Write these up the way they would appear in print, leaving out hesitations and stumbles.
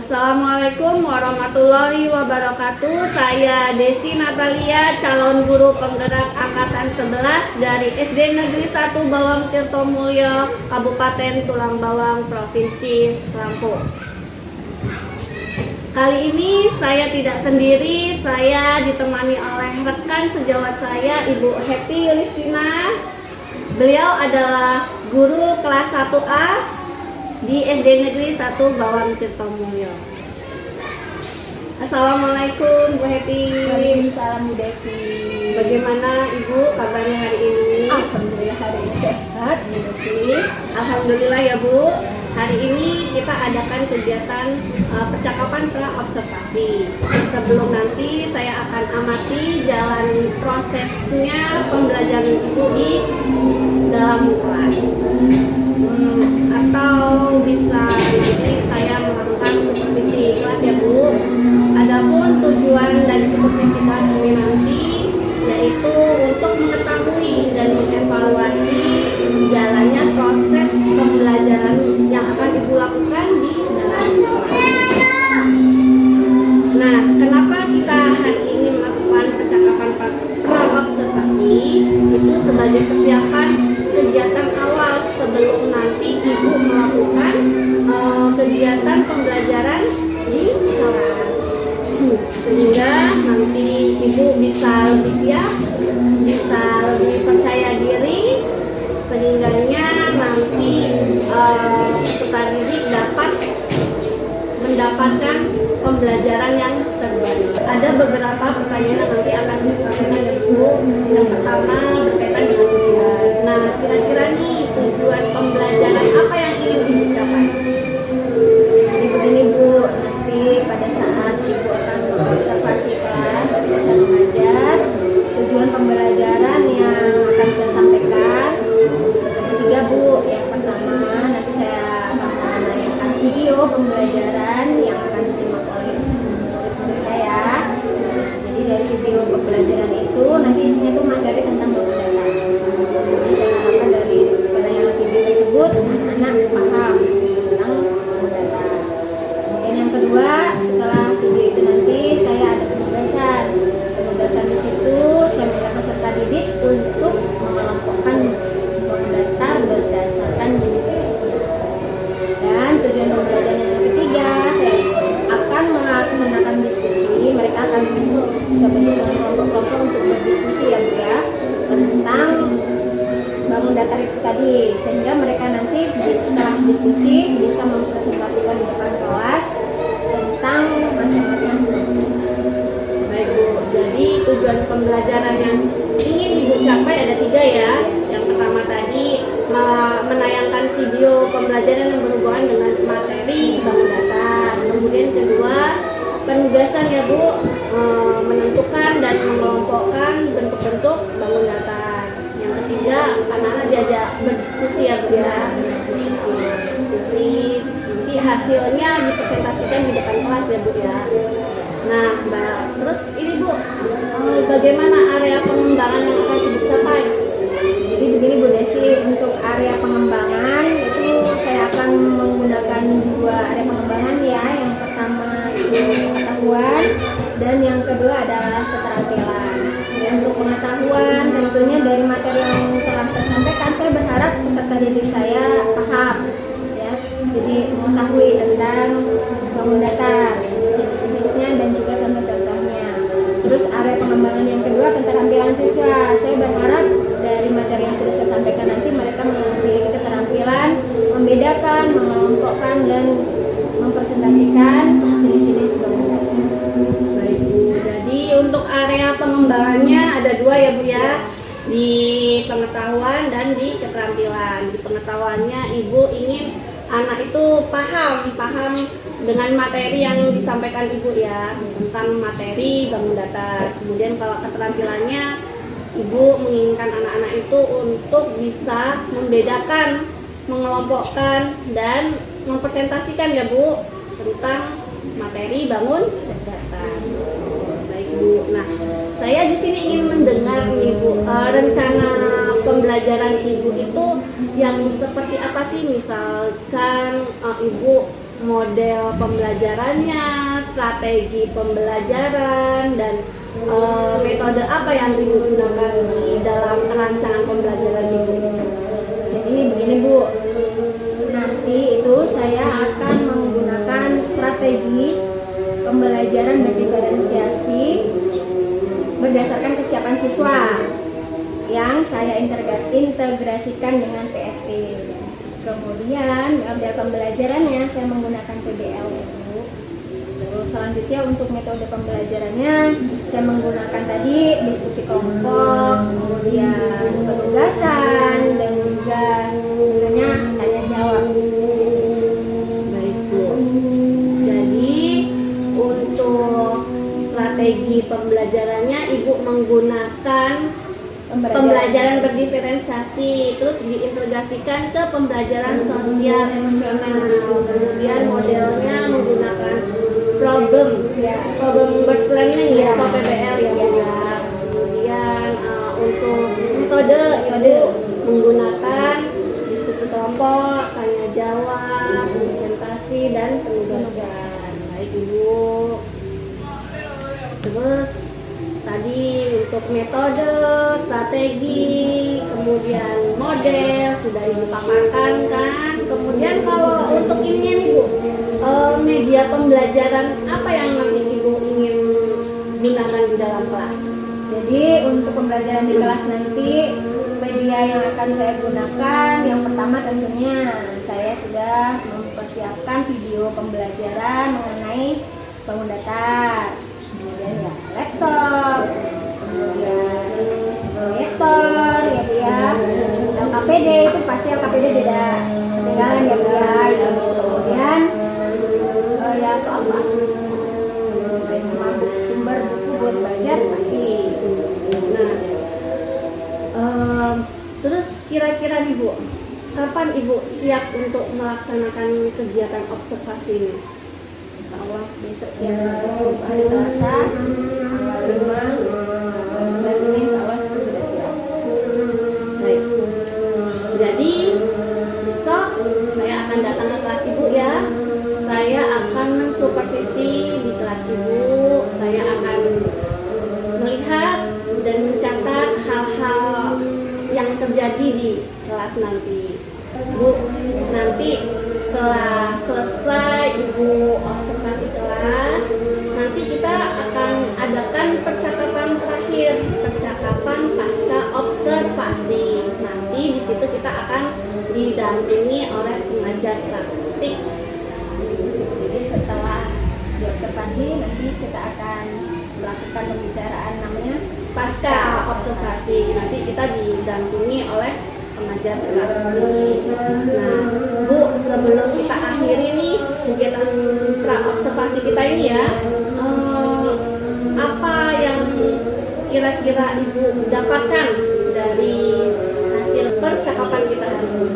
Assalamualaikum warahmatullahi wabarakatuh. Saya Desi Natalia, calon guru penggerak angkatan 11 dari SD Negeri 1 Bawang Tirtomulyo, Kabupaten Tulang Bawang, Provinsi Lampung. Kali ini saya tidak sendiri, saya ditemani oleh rekan sejawat saya, Ibu Happy Yulistina. Beliau adalah guru kelas 1A di SD Negeri 1 Bawang Tirtomulyo. Assalamualaikum Bu Happy. Waalaikumsalam Bu Desi. Bagaimana Ibu kabarnya hari ini? Alhamdulillah hari ini sehat Bu Desi. Alhamdulillah ya Bu. Hari ini kita adakan kegiatan percakapan pra-observasi. Sebelum nanti saya akan amati jalan prosesnya pembelajaran Ibu di dalam kelas. Atau bisa nanti saya melakukan supervisi kelas ya Bu. Adapun tujuan dari supervisi kelas ini nanti yaitu untuk mengetahui dan mengevaluasi jalannya proses pembelajaran yang akan Ibu lakukan di dalam kelas. Nah, kenapa kita hari ini melakukan percakapan pra-observasi? Itu sebagai persiapan kegiatan awal sebelum nanti Ibu melakukan kegiatan pembelajaran di kelas, sehingga nanti Ibu bisa lebih siap, bisa lebih percaya diri, sehingganya nanti peserta didik dapat mendapatkan pembelajaran yang terbaik. Ada beberapa pertanyaan yang nanti akan saya sampaikan dari Ibu. Yang pertama berkaitan dengan tujuan. Nah, kira-kira nih tujuan pembelajaran apa yang ingin Ibu capai? Jadi begini Bu, nanti pada saat Ibu akan observasi kelas, bisa saya mengajar tujuan pembelajaran yang akan saya sampaikan. Ketiga Bu, yang pertama nanti saya akan menayangkan video pembelajaran yang akan disimak oleh murid-murid saya. Jadi dari video pembelajaran itu nanti isinya tuh materi tentang bangun data. Jadi saya harapkan dari penayangan video tersebut anak-anak paham tentang bangun data. Kemudian yang kedua, setelah video itu nanti saya ada penugasan. Penugasan di situ saya minta peserta didik untuk mengelompokkan bangun data berdasarkan jenis. Dan tujuan pembelajaran yang ketiga, saya akan melaksanakan diskusi. Mereka akan bisa bentuk dengan kelompok-kelompok untuk berdiskusi ya Bu ya, tentang bangun data itu tadi, sehingga mereka nanti setelah diskusi bisa mempresentasikan di depan kelas tentang macam-macam. Baik Bu, jadi tujuan pembelajaran yang ingin Ibu capai ada 3 ya. Yang pertama tadi menayangkan video pembelajaran yang berhubungan dengan materi bangun data. Kemudian kedua, penugasan ya Bu, menentukan dan mengelompokkan bentuk-bentuk bangun data. Yang ketiga, anak-anak diajak berdiskusi ya Bu ya. Diskusi, nanti hasilnya dipresentasikan di depan kelas ya Bu ya. Nah Mbak, terus ini Bu, bagaimana area pengembangan yang akan Ibu capai? Jadi begini Bu Desi, untuk area pengembangan itu saya akan menggunakan 2 area pengembangan ya. Yang pertama itu pengetahuan dan yang kedua adalah keterampilan. Dan untuk pengetahuan tentunya dari materi yang telah saya sampaikan, saya berharap peserta didik saya paham ya. Jadi mengetahui tentang bangun data, jenis-jenisnya dan juga contoh-contohnya. Terus area pengembangan yang kedua keterampilan siswa. Saya berharap dari materi yang sudah saya sampaikan nanti mereka memiliki keterampilan membedakan, mengelompokkan dan mempresentasikan jenis-jenis bangun data. Baik Bu, jadi untuk area pengembangannya ada 2 ya Bu ya, di pengetahuan dan di keterampilan. Di pengetahuannya Ibu ingin anak itu paham dengan materi yang disampaikan Ibu ya, tentang materi bangun data. Kemudian kalau keterampilannya, Ibu menginginkan anak-anak itu untuk bisa membedakan, mengelompokkan dan mempresentasikan ya Bu tentang materi bangun data. Baik Bu. Nah, saya di sini ingin mendengar nih Bu, rencana pembelajaran Ibu itu yang seperti apa sih? Misalkan Ibu model pembelajarannya, strategi pembelajaran, dan metode apa yang digunakan di dalam perancangan pembelajaran Ibu. Jadi begini Bu, nanti itu saya akan menggunakan strategi pembelajaran berdiferensiasi berdasarkan kesiapan siswa yang saya integrasikan dengan PSE. Kemudian model pembelajarannya saya menggunakan PBL. Terus selanjutnya untuk metode pembelajarannya saya menggunakan tadi diskusi kelompok, kemudian penugasan, dan juga tentunya tanya jawab. Baik Bu. Jadi untuk strategi pembelajarannya Ibu menggunakan pembelajaran berdiferensiasi, terus diintegrasikan ke pembelajaran sosial emosional. Kemudian modelnya menggunakan problem based learning ya, atau PBL ya. Kemudian untuk metode Ibu menggunakan diskusi kelompok, tanya jawab, presentasi, dan penugasan. Baik Ibu. Terus tadi untuk metode, strategi, kemudian model sudah Ibu paparkan kan. Kemudian kalau untuk ini nih Bu, media pembelajaran apa yang nanti Ibu ingin gunakan di dalam kelas? Jadi untuk pembelajaran di kelas nanti media yang akan saya gunakan, yang pertama tentunya saya sudah mempersiapkan video pembelajaran mengenai bangun datar. Kemudian ya laptop, kemudian proyektor ya Bu ya, LKPD itu pasti LKPD tidak ketinggalan ya Bu ya. Kemudian ya soal-soal sumber buku buat belajar pasti. Nah, terus kira-kira nih Bu, kapan Ibu siap untuk melaksanakan kegiatan observasi ini? Insya Allah besok siap, besok hari Selasa tanggal 5 bulan 11 ini insya Allah sudah siap. Baik. Jadi besok saya akan datang ke kelas Ibu ya. Saya akan mensupervisi di kelas Ibu. Saya akan melihat dan mencatat hal-hal yang terjadi di kelas nanti. Bu, nanti setelah selesai Ibu observasi kelas, nanti kita akan adakan percakapan terakhir, percakapan pasca observasi. Nanti di situ kita akan didampingi oleh pengajar praktik. Jadi setelah diobservasi nanti kita akan melakukan pembicaraan namanya Pasca observasi, nanti kita didampingi oleh pengajar praktik. Nah, Bu, sebelum kita akhiri nih kegiatan pra observasi kita ini ya, apa yang kira-kira Ibu dapatkan dari hasil percakapan kita hari ini?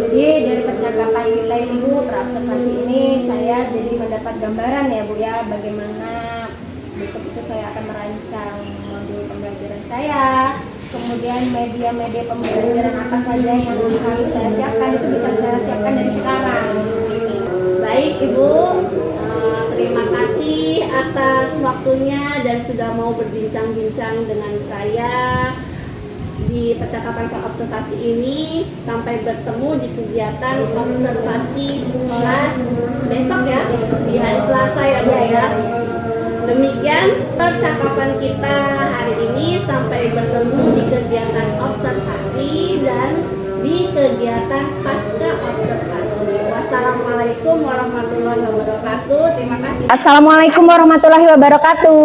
Jadi dari percakapan kita ini Bu, pra-observasi ini saya jadi mendapat gambaran ya Bu ya, bagaimana besok itu saya akan merancang modul pembelajaran saya. Kemudian media-media pembelajaran apa saja yang harus saya siapkan itu bisa saya siapkan dari sekarang. Baik Ibu, terima kasih atas waktunya dan sudah mau berbincang-bincang dengan saya di percakapan observasi ini. Sampai bertemu di kegiatan observasi kelas besok ya, di hari Selasa ya Bu ya. Demikian percakapan kita hari ini, sampai bertemu di kegiatan observasi dan di kegiatan pasca observasi. Wassalamualaikum warahmatullahi wabarakatuh. Terima kasih. Assalamualaikum warahmatullahi wabarakatuh.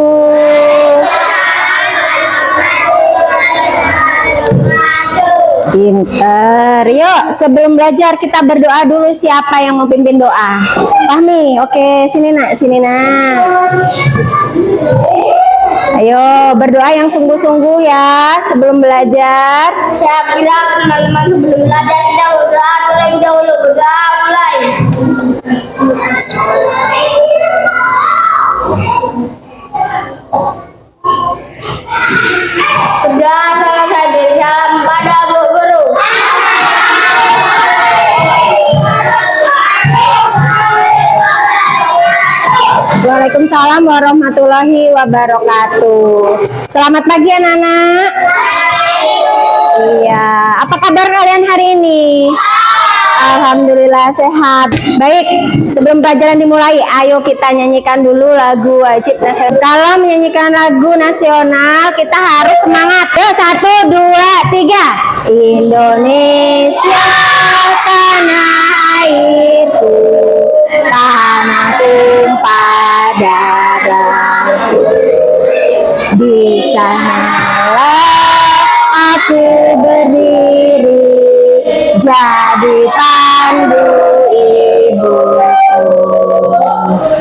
Pinter. Yuk, sebelum belajar kita berdoa dulu. Siapa yang mau pimpin doa? Fahmi, oke, sini nak, sini nak. Ayo berdoa yang sungguh-sungguh ya sebelum belajar. Saya bilang teman-teman sebelum belajar kita berdoa terlebih dahulu. Berdoa mulai. Berdoa sama saya beri salam pada Bu Guru. Waalaikumsalam warahmatullahi wabarakatuh. Selamat pagi anak-anak. Iya, apa kabar kalian hari ini? Alhamdulillah sehat. Baik, sebelum pelajaran dimulai, ayo kita nyanyikan dulu lagu wajib nasional. Kalau menyanyikan lagu nasional, kita harus semangat. Yuk, 1, 2, 3. Indonesia tanah airku, tanah tumpah darahku. Di sanalah aku berdiri, jadi pandu ibuku.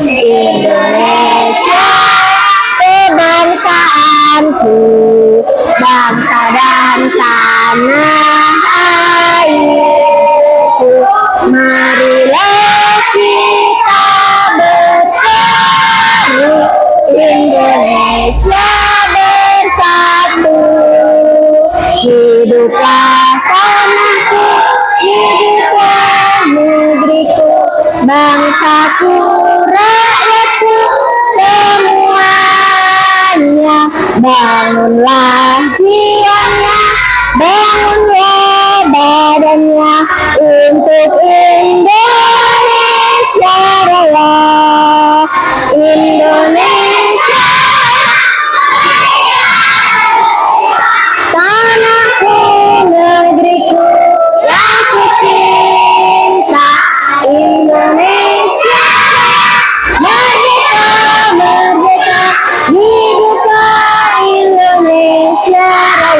Indonesia kebangsaanku, bangsa dan tanah airku. Marilah kita bersatu, Indonesia bersatu. Hiduplah tanahku, hiduplah negeriku, bangsaku, rakyatku semuanya. Bangunlah jiwanya, bangunlah badannya untuk Indonesia Raya. Indonesia tanahku, negeriku yang ku cinta. Indonesia merdeka, merdeka, hiduplah Indonesia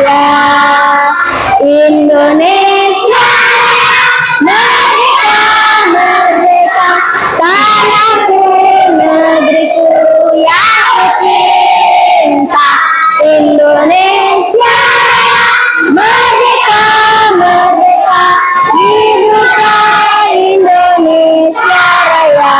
Raya. Indonesia merdeka, merdeka, tanahku, negeriku yang ku cinta. Indonesia merdeka, merdeka, hiduplah Indonesia Raya.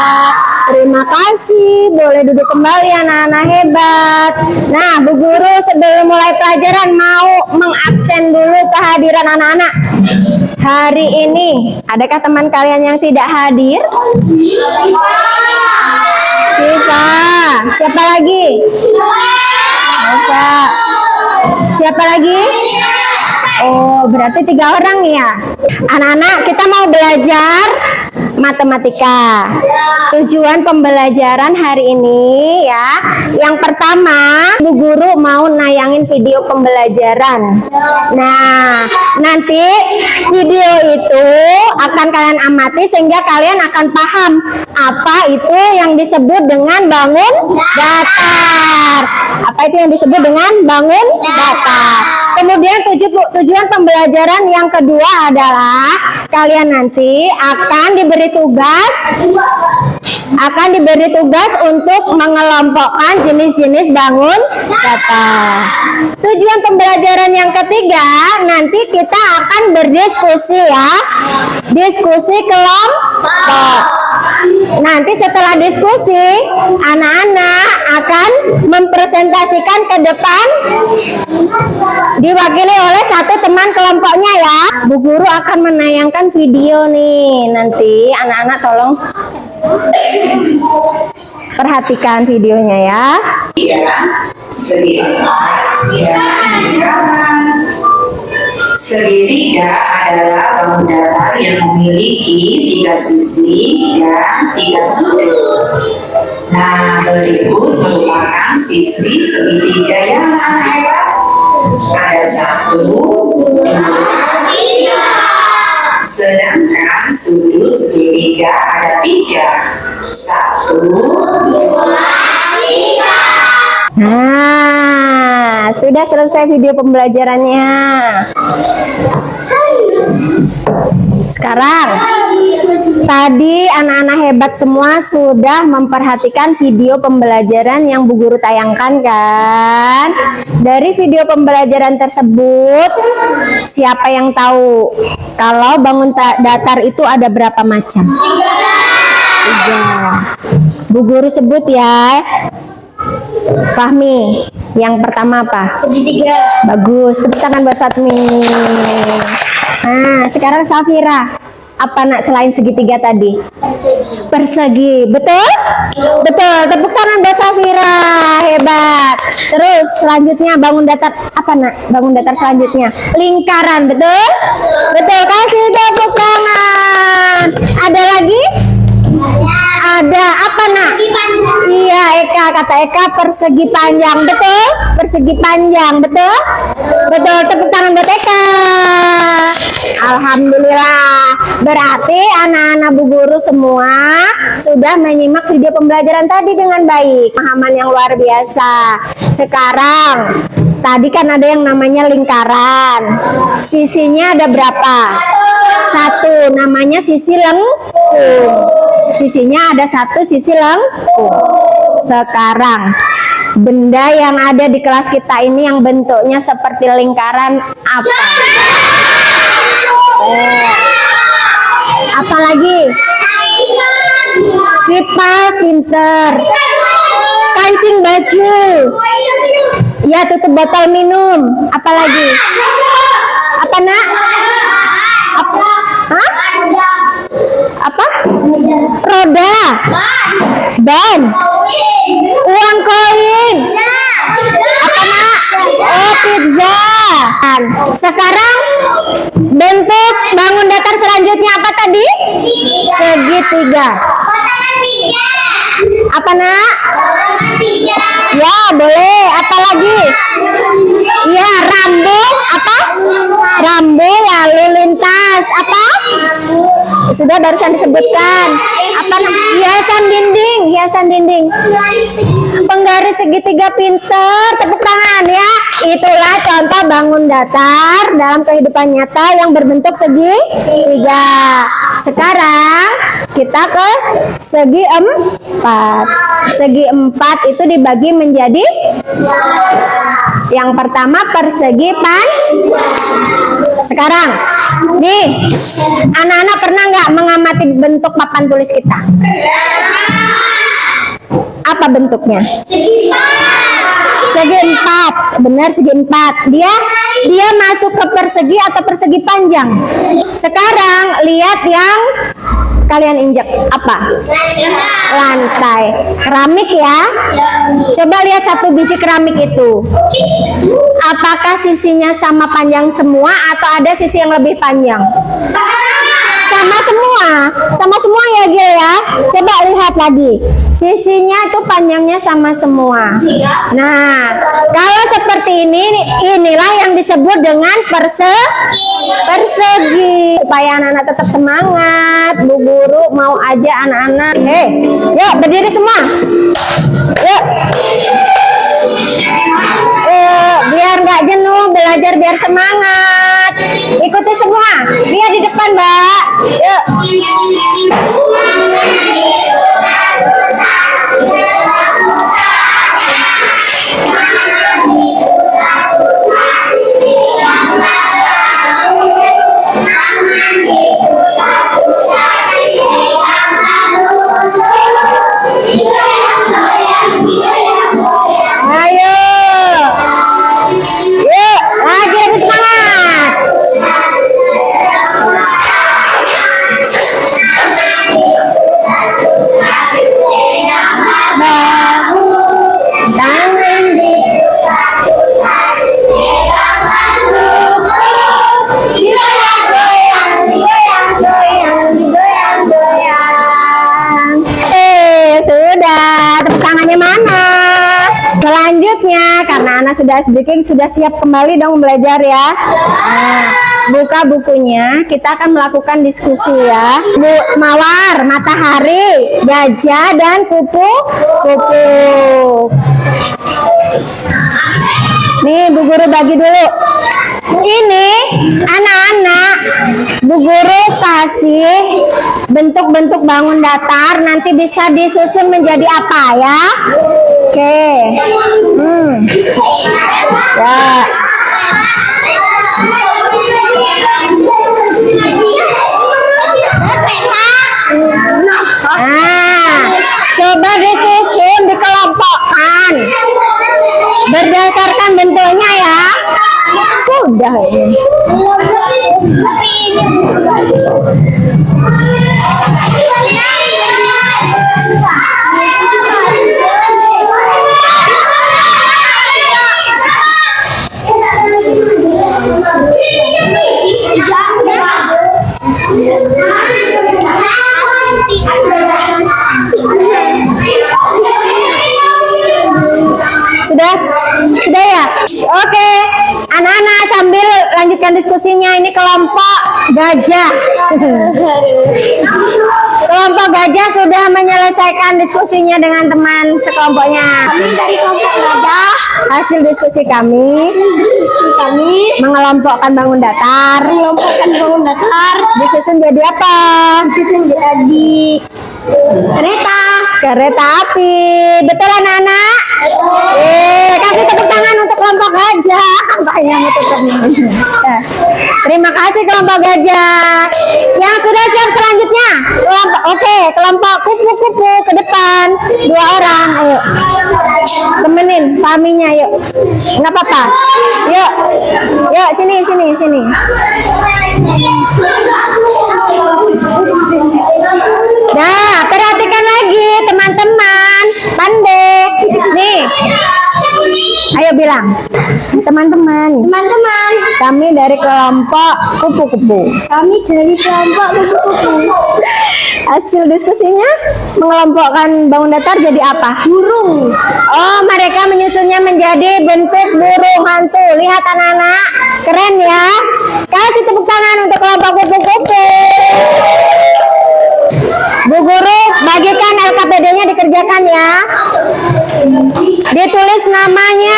Terima kasih, boleh duduk kembali anak-anak hebat. Nah, Bu Guru sebelum mulai pelajaran mau mengabsen dulu kehadiran anak-anak. Hari ini, adakah teman kalian yang tidak hadir? Siva. Siapa lagi? Siapa? Siapa lagi? Oh, berarti 3 orang ya. Anak-anak, kita mau belajar matematika. Tujuan pembelajaran hari ini ya. Yang pertama, Bu Guru mau nayangin video pembelajaran. Nah, nanti video itu akan kalian amati sehingga kalian akan paham apa itu yang disebut dengan bangun datar. Apa itu yang disebut dengan bangun datar. Kemudian tujuan pembelajaran yang kedua adalah kalian nanti akan diberi tugas untuk mengelompokkan jenis-jenis bangun datar. Tujuan pembelajaran yang ketiga, nanti kita akan berdiskusi ya. Diskusi kelompok. Nanti setelah diskusi, anak-anak akan mempresentasikan ke depan diwakili oleh satu teman kelompoknya ya. Bu Guru akan menayangkan video nih. Nanti anak-anak tolong perhatikan videonya ya. Segitiga adalah bangun datar yang memiliki 3 sisi dan 3 sudut. Nah, berikut merupakan sisi segitiga yang hebat. Ada 1, 2, 3. Sedangkan sudut segitiga ada 3. 1, 2, 3. Nah, sudah selesai video pembelajarannya. Sekarang, tadi anak-anak hebat semua sudah memperhatikan video pembelajaran yang Bu Guru tayangkan kan? Dari video pembelajaran tersebut, siapa yang tahu kalau bangun datar itu ada berapa macam? 3. Bu Guru sebut ya. Fahmi, yang pertama apa? Segitiga. Bagus, tepuk tangan buat Fatmi. Nah, sekarang Safira. Apa nak selain segitiga tadi? Persegi. Persegi, betul? Betul, tepuk tangan buat Safira, hebat. Terus selanjutnya bangun datar, apa nak? Bangun datar selanjutnya lingkaran, betul? Betul, kasih tepuk tangan. Ada lagi? Ada, apa nak? Iya, Eka, kata Eka persegi panjang, betul? Persegi panjang, betul? Betul, tepuk tangan buat Eka. Alhamdulillah. Berarti anak-anak Bu Guru semua sudah menyimak video pembelajaran tadi dengan baik. Pemahaman yang luar biasa. Sekarang, tadi kan ada yang namanya lingkaran. Sisinya ada berapa? Satu, namanya sisi lengkung. Sisinya ada satu sisi lengkung. Sekarang, benda yang ada di kelas kita ini yang bentuknya seperti lingkaran apa? Apalagi? Kipas, pinter. Kancing baju. Ya, tutup botol minum. Apalagi? Apa nak? Apa? Hah? Apa? Roda. Ban. Uang koin. Apa nak? Oh, pizza. Sekarang bentuk bangun datar selanjutnya apa tadi? Segitiga. Apa nak? Ya, boleh. Apa lagi? Ya, rambu. Apa? Rambu lalu lintas. Apa? Sudah barusan disebutkan. Apa namanya? Hiasan dinding. Hiasan dinding. Penggaris segitiga, pinter. Tepuk tangan ya. Itulah contoh bangun datar dalam kehidupan nyata yang berbentuk segitiga. Sekarang kita ke segi empat. Segi empat itu dibagi menjadi yang pertama persegi Sekarang nih, anak-anak pernah nggak mengamati bentuk papan tulis kita? Apa bentuknya? Segi empat, benar, segi empat. Dia masuk ke persegi atau persegi panjang. Sekarang lihat yang kalian injak, apa? Lantai. Keramik ya. Coba lihat satu biji keramik itu. Apakah sisinya sama panjang semua atau ada sisi yang lebih panjang? Sama semua ya Gil ya. Coba lihat lagi, sisinya itu panjangnya sama semua. Nah, kalau seperti ini, inilah yang disebut dengan persegi. Supaya anak-anak tetap semangat, Bu Guru mau aja anak-anak. Yuk berdiri semua. Yuk. Biar nggak jenuh, belajar biar semangat. Ikuti semua. Dia di depan, Mbak. Yuk. Selanjutnya, karena anak sudah speaking, sudah siap kembali dong belajar ya. Nah, buka bukunya, kita akan melakukan diskusi ya. Mawar, matahari, gajah, dan kupu-kupu. Nih, Bu Guru bagi dulu. Ini anak-anak, Bu Guru kasih bentuk-bentuk bangun datar, nanti bisa disusun menjadi apa ya? Oke. Ya. Nah, coba disusun, dikelompokkan berdasarkan bentuknya ya. Udah ini. Tapi ini Sudah? Sudah ya? Oke. Anak-anak sambil lanjutkan diskusinya. Ini kelompok gajah. Kelompok gajah sudah menyelesaikan diskusinya dengan teman sekelompoknya. dari kelompok gajah Hasil diskusi kami mengelompokkan bangun datar. Disusun jadi apa? susun jadi Kereta api. Betul anak-anak? Kasih tepuk tangan untuk kelompok gajah. Banyak untuk Terima kasih kelompok gajah. Yang sudah siap selanjutnya kelompok kupu-kupu ke depan 2 orang. Ayo temenin paminya, yuk. Nggak apa-apa. Yuk sini. Nah, perhatikan lagi teman-teman. Pandai. Nih. Ayo bilang. Teman-teman. Kami dari kelompok kupu-kupu. Hasil diskusinya mengelompokkan bangun datar jadi apa? Burung. Oh, mereka menyusunnya menjadi bentuk burung hantu. Lihat anak-anak, keren ya. Kasih tepuk tangan untuk kelompok kupu-kupu. Bu guru, bagikan LKPD-nya dikerjakan ya. Ditulis namanya.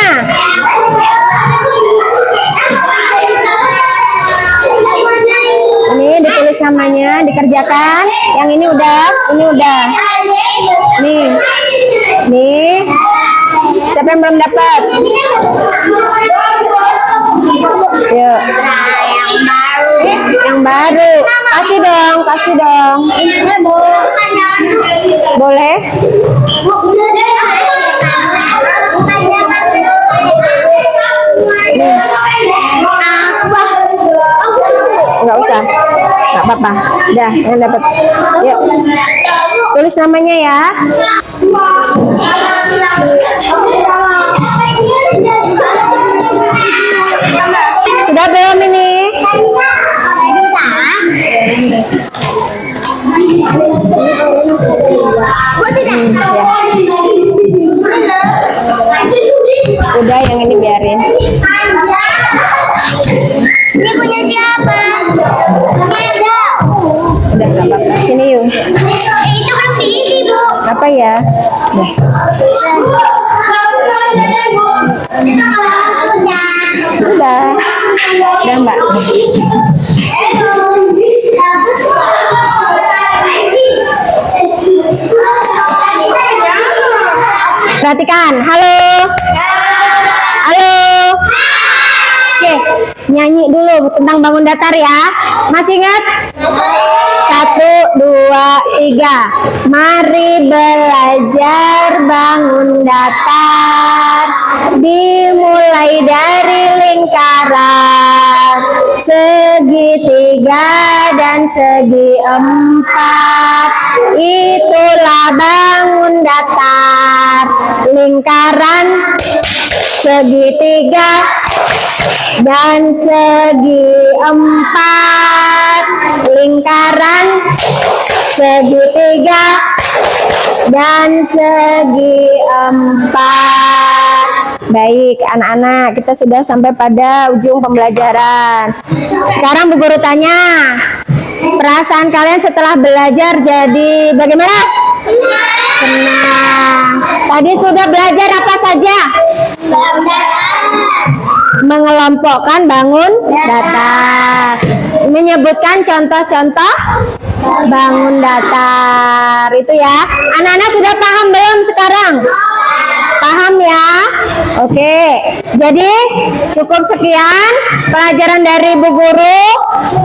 Ini ditulis namanya, dikerjakan. Yang ini udah. Nih. Siapa yang belum dapat? Yuk. Yang baru. Kasih dong. Boleh? Nggak usah. Nggak apa-apa. Dah, yang dapat. Yuk. Tulis namanya ya. Sudah belum ini? Udah, yang ini biarin. Ini punya siapa? Udah, nggak apa-apa. Sini yuk. Itu belum diisi, Bu. Apa ya? Sudah, Mbak. Perhatikan. Halo. Oke, nyanyi dulu tentang bangun datar ya. Masih ingat? 1, 2, 3. Mari belajar bangun datar. Dimulai dari lingkaran, segitiga dan segi 4. Itulah bangun datar. Lingkaran, segitiga dan segi 4. Lingkaran, segitiga dan segi 4. Baik anak-anak, kita sudah sampai pada ujung pembelajaran. Sekarang Bu Guru tanya, perasaan kalian setelah belajar jadi bagaimana? Senang. Tadi sudah belajar apa saja? Mengelompokkan bangun datar. Menyebutkan contoh-contoh bangun datar. Itu ya. Anak-anak sudah paham belum sekarang? Paham ya? Oke. Jadi cukup sekian pelajaran dari Bu Guru.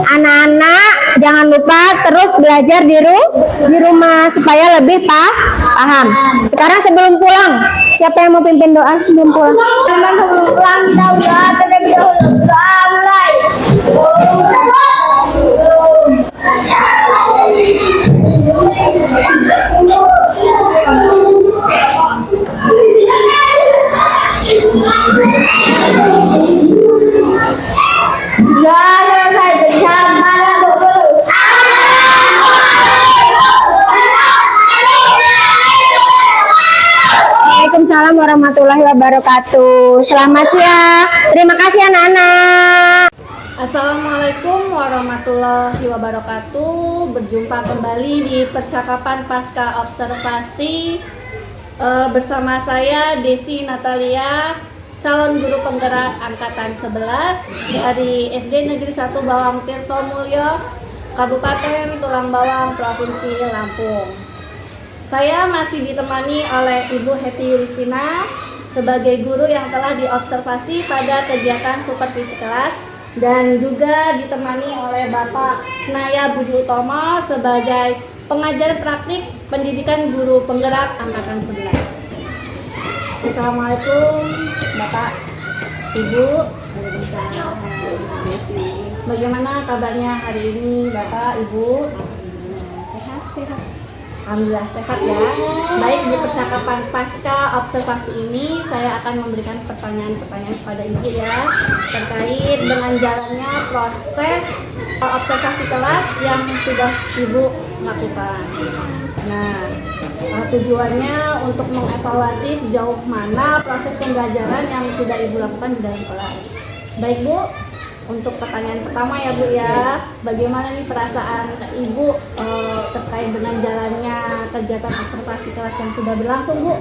Anak-anak jangan lupa terus belajar di rumah supaya lebih paham. Sekarang sebelum pulang, siapa yang mau pimpin doa sebelum pulang? Nggak selesai bersama guru. Waalaikumsalam warahmatullahi wabarakatuh. Selamat siang. Terima kasih anak-anak. Assalamualaikum warahmatullahi wabarakatuh. Berjumpa kembali di percakapan pasca observasi bersama saya Desi Natalia, calon guru penggerak angkatan 11 dari SD Negeri 1 Bawang Tirto Mulyo, Kabupaten Tulang Bawang, Provinsi Lampung. Saya masih ditemani oleh Ibu Hetty Yulistina sebagai guru yang telah diobservasi pada kegiatan supervisi kelas, dan juga ditemani oleh Bapak Naya Budi Utomo sebagai pengajar praktik pendidikan guru penggerak angkatan 11. Assalamualaikum Bapak, Ibu. Bagaimana kabarnya hari ini Bapak, Ibu? Sehat. Alhamdulillah sehat ya. Baik, di percakapan pasca observasi ini saya akan memberikan pertanyaan-pertanyaan kepada Ibu ya, terkait dengan jalannya proses observasi kelas yang sudah Ibu lakukan. Nah, tujuannya untuk mengevaluasi sejauh mana proses pembelajaran yang sudah Ibu lakukan di dalam kelas. Baik Bu, untuk pertanyaan pertama ya Bu ya, bagaimana nih perasaan Ibu terkait dengan jalannya kegiatan observasi kelas yang sudah berlangsung Bu?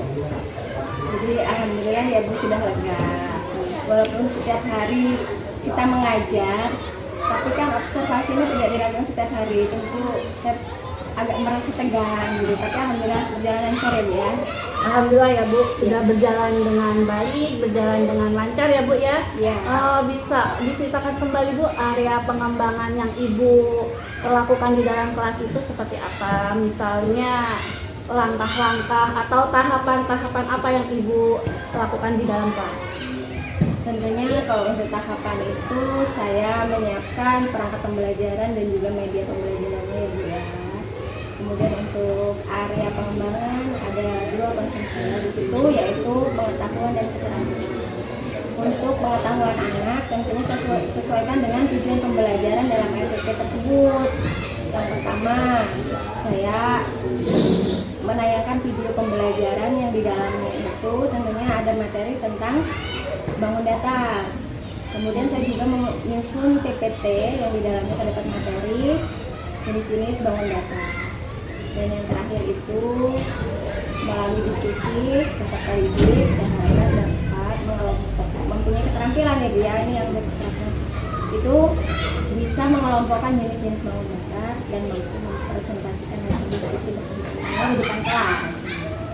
Jadi alhamdulillah ya Bu, sudah lega. Walaupun setiap hari kita mengajar, tapi kan observasi ini tidak dilakukan setiap hari. Tentu saya agak merasa tegang gitu. Tapi alhamdulillah berjalan lancar ya Bu ya. Alhamdulillah ya Bu, sudah berjalan dengan baik, berjalan dengan lancar ya Bu ya. Iya. Bisa diceritakan kembali Bu area pengembangan yang Ibu lakukan di dalam kelas itu seperti apa? Misalnya langkah-langkah atau tahapan-tahapan apa yang Ibu lakukan di dalam kelas? Tentunya kalau untuk tahapan itu saya menyiapkan perangkat pembelajaran dan juga media pembelajarannya ya Bu ya. Kemudian untuk area pengembangan ada 2 konsen saya di situ, yaitu pengetahuan dan keterampilan. Untuk pengetahuan anak tentunya sesuaikan dengan tujuan pembelajaran dalam RPP tersebut. Yang pertama, saya menayangkan video pembelajaran yang di dalamnya itu tentunya ada materi tentang bangun data. Kemudian saya juga menyusun PPT yang di dalamnya terdapat materi jenis-jenis bangun data. Dan yang terakhir itu melalui diskusi peserta didik saya harap dapat mempunyai keterampilan ya Bu ya, ini yang berketerampilan itu bisa mengelompokkan jenis-jenis bangun data dan mampu mempresentasikan hasil diskusi tersebut di depan kelas.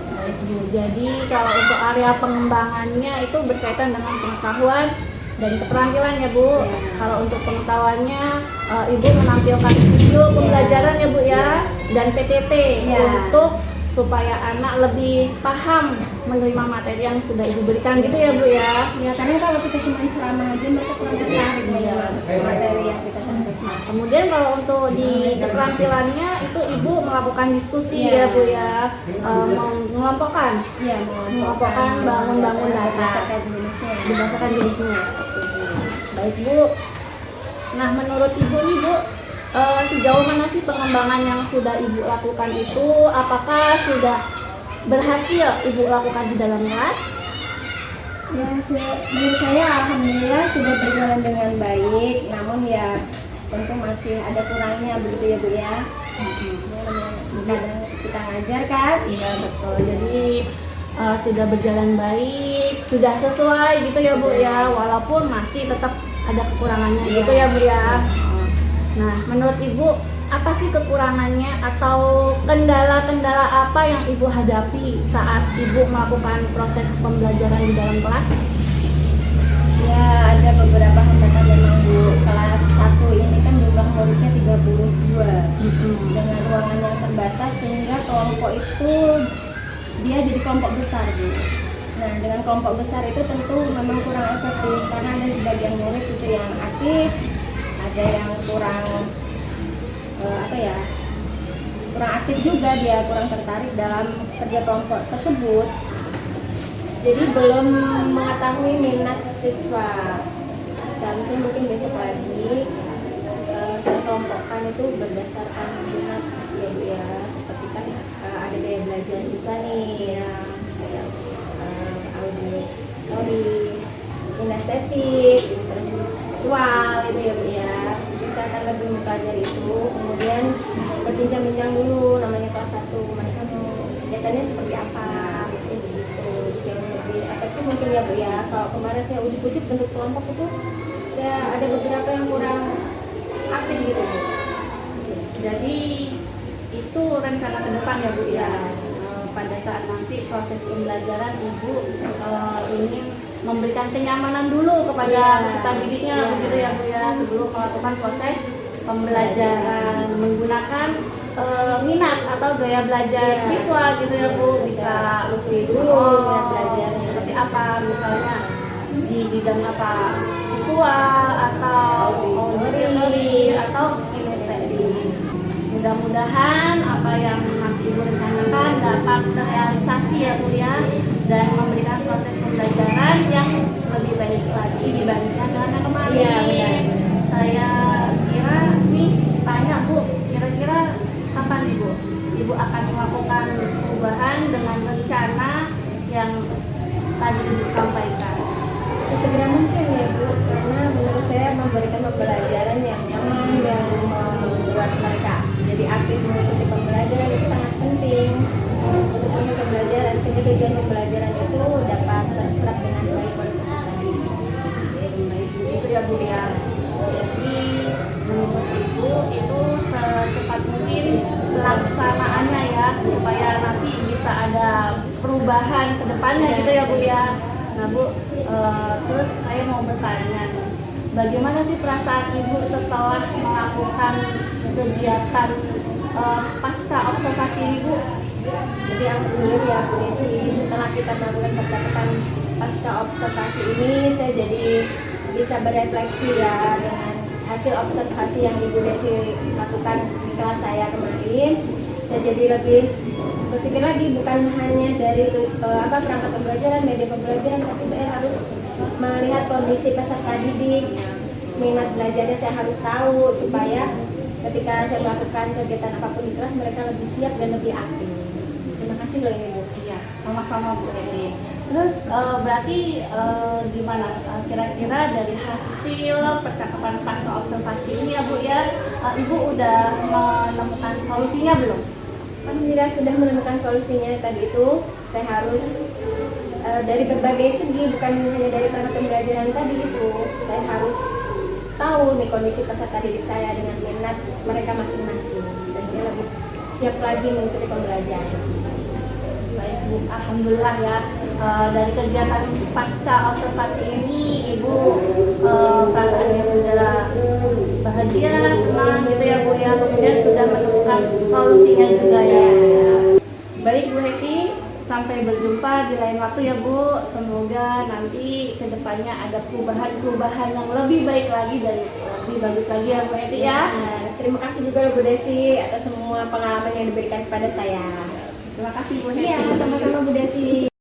Baik Bu, jadi kalau untuk area pengembangannya itu berkaitan dengan pengetahuan dan keterampilan ya Bu. Ya. Kalau untuk pengetahuannya Ibu menampilkan video pembelajaran ya Bu ya, dan PTT Ya. untuk supaya anak lebih paham menerima materi yang sudah Ibu berikan gitu ya Bu ya. Ya, karena kalau kita cuma ceramah aja mereka kurang tertarik dengan materi yang kita sampaikan. Kemudian kalau untuk di keterampilannya itu Ibu melakukan diskusi Ya. ya Bu ya, mengelompokkan Iya, mengelompokkan bangun-bangun data berdasarkan jenisnya. Baik Bu. Nah, menurut Ibu nih Bu, sejauh mana sih pengembangan yang sudah Ibu lakukan itu? Apakah sudah berhasil Ibu lakukan di dalam kelas? Ya, menurut saya alhamdulillah sudah berjalan dengan baik, namun ya tentu masih ada kurangnya begitu ya Bu ya. Kadang kita ngajar kan? Iya betul. Jadi sudah berjalan baik, sudah sesuai gitu ya Bu ya, walaupun masih tetap ada kekurangannya gitu ya Bu ya. Nah, menurut Ibu apa sih kekurangannya atau kendala-kendala apa yang Ibu hadapi saat Ibu melakukan proses pembelajaran di dalam kelas? Ya, ada beberapa hambatan memang Bu. Kelas 1 ini kan jumlah muridnya 32 dengan ruangan yang terbatas sehingga kelompok itu dia jadi kelompok besar Bu. Nah, dengan kelompok besar itu tentu memang kurang efektif karena ada sebagian murid itu yang aktif, ada yang kurang apa ya, kurang aktif juga, dia kurang tertarik dalam kerja kelompok tersebut. Jadi belum mengetahui minat siswa. Seharusnya mungkin besok lagi saya kelompokkan itu berdasarkan minat ya Bu ya. Seperti kan ada gaya belajar siswa nih yang kayak auditory, kinestetik, terus visual itu ya Bu ya. Saya akan lebih mempelajari itu, kemudian berbincang-bincang dulu, namanya kelas 1 mereka mau kegiatannya seperti apa begitu. Yang lebih efektif mungkin ya Bu ya. Kalau kemarin saya ujuk-ujuk bentuk kelompok itu ya ada beberapa yang kurang aktif gitu Bu. Jadi itu rencana ke depan ya Bu ya. Pada saat nanti proses pembelajaran Ibu ingin memberikan kenyamanan dulu kepada peserta didiknya begitu ya Bu ya, sebelum melakukan proses pembelajaran menggunakan minat atau gaya belajar siswa gitu ya Bu. Bisa usul dulu minat belajar seperti apa, misalnya di bidang apa, visual atau auditory atau kinestetik. Mudah-mudahan apa yang nanti Ibu rencanakan dapat terrealisasi ya Bu ya, dan memberikan proses pembelajaran yang lebih baik lagi dibandingkan dengan yang kemarin. Iya, benar. Saya kira nih tanya Bu, kira-kira kapan nih Bu Ibu akan melakukan perubahan dengan rencana yang tadi Ibu sampaikan? Sesegera mungkin ya Bu, karena menurut saya memberikan pembelajaran yang nyaman, yang membuat mereka jadi aktif mengikuti pembelajaran itu sangat penting untuk pembelajaran, sehingga tujuan pembelajaran itu dapat terserap dengan baik oleh peserta didik. Itu ya Bu ya. Jadi menurut Ibu itu secepat mungkin pelaksanaannya ya, supaya nanti bisa ada perubahan ke depannya gitu ya Bu ya. Nah Bu, terus saya mau bertanya, bagaimana sih perasaan Ibu setelah melakukan kegiatan pasca observasi ini Bu? Jadi alhamdulillah ya Bu Desi, setelah kita melakukan percakapan pasca observasi ini, saya jadi bisa berefleksi ya dengan hasil observasi yang Ibu Desi lakukan di kelas saya kemarin. Saya jadi lebih berpikir lagi, bukan hanya dari perangkat pembelajaran, media pembelajaran, tapi saya harus melihat kondisi peserta didik, minat belajarnya saya harus tahu supaya ketika saya melakukan kegiatan apapun di kelas mereka lebih siap dan lebih aktif. Terima kasih loh ini Bu. Iya, sama-sama Bu Eni. Terus berarti gimana kira-kira dari hasil percakapan pasca observasi ini ya Bu ya, Ibu udah menemukan solusinya belum? Alhamdulillah sudah menemukan solusinya. Tadi itu saya harus dari berbagai segi, bukan hanya dari perangkat pembelajaran tadi itu, saya harus tahu nih kondisi peserta didik saya dengan minat mereka masing-masing, sehingga lebih siap lagi mengikuti pembelajaran. Baik Bu, alhamdulillah ya. Dari kegiatan pasca observasi ini Ibu perasaannya sudah bahagia, senang gitu ya Bu ya, kemudian sudah menemukan solusinya juga ya. Baik Bu Heki, sampai berjumpa di lain waktu ya Bu. Semoga nanti kedepannya ada perubahan yang lebih baik lagi dan lebih bagus lagi ya Bu Heki ya. Terima kasih juga Bu Desi atas semua pengalaman yang diberikan kepada saya. Terima kasih Bu Heki. Iya, sama-sama Bu Desi.